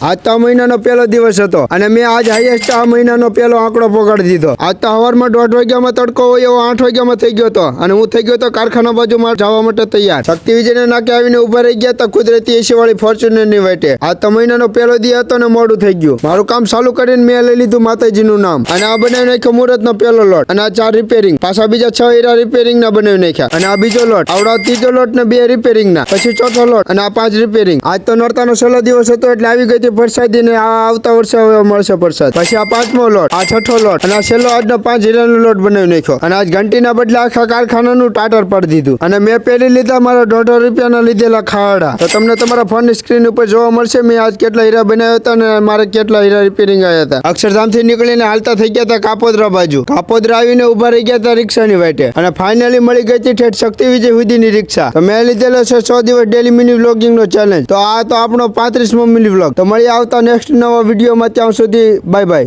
આજ તો આ મહિનાનો પહેલો દિવસ હતો અને મેં આજ હાઈએસ્ટ આ મહિનાનો પહેલો આંકડો પકડી દીધો. આજ તો સવારમાં 1:30 વાગ્યામાં તડકો હોય એવો 8 વાગ્યામાં થઈ ગયો હતો અને હું થઈ ગયો તો કારખાના બાજુમાં જવા માટે તૈયાર. શક્તિ વિજયને નાકે આવીને ઉભા રહી ગયા તો કુદરતી એસી વાળી ફોર્ચ્યુનર ની વાટે. આજ તો મહિનાનો પહેલો દી હતો ને મોડું થઈ ગયું. મારું કામ ચાલુ કરીને મેં લઈ લીધું માતાજીનું નામ અને આ બનાવી નાખ્યો મુહૂર્તનો પહેલો લોટ અને આ 4 રિપેરિંગ, પાછા બીજા 6 હીરા રિપેરિંગ ના બનાવી નાખ્યા અને આ બીજો લોટ, આવડા ત્રીજો લોટ ને 2 રિપેરિંગ ના, પછી ચોથો લોટ અને આ 5 રિપેરિંગ. આજ તો નોરતાનો છેલ્લો દિવસ હતો એટલે આવી ગઈ હતી પ્રસાદી ને આવતા વર્ષે હવે મળશે પ્રસાદ. પછી આ 5મો લોટ, આ 6થો લોટ અને આ છેલ્લો આજનો 5 હીરાનો લોટ બનાવી નાખ્યો અને આજ ઘંટીના બદલે આખા કારખાનાનું ટાટર પાડી દીધું અને મેં પહેલી લીધા મારા 1.5 રૂપિયાના લીધેલા ખાડા. તો તમને તમારા ફોનની સ્ક્રીન ઉપર જોવા મળશે મેં આજ કેટલા હીરા બનાવ્યા હતા અને મારે કેટલા હીરા રિપેરિંગ આવ્યા હતા. અક્ષરધામથી નીકળીને હાલતા થઈ ગયા હતા કાપોદ્રા બાજુ. કાપોદ્રા આવીને ઉભા રહી ગયા હતા રિક્ષાની વાટે અને ફાઇનલી મળી ગઈ હતી ઠેઠ શક્તિ વિજય સુધીની રિક્ષા. તો મેં લીધેલો છે 100 દિવસ ડેલી મિની વ્લોગિંગ નો ચેલેન્જ. તો આ તો આપણો 35મો મિની વ્લોગ. તો મળી આવતા નેક્સ્ટ નવા વિડીયોમાં. ત્યાં સુધી બાય બાય.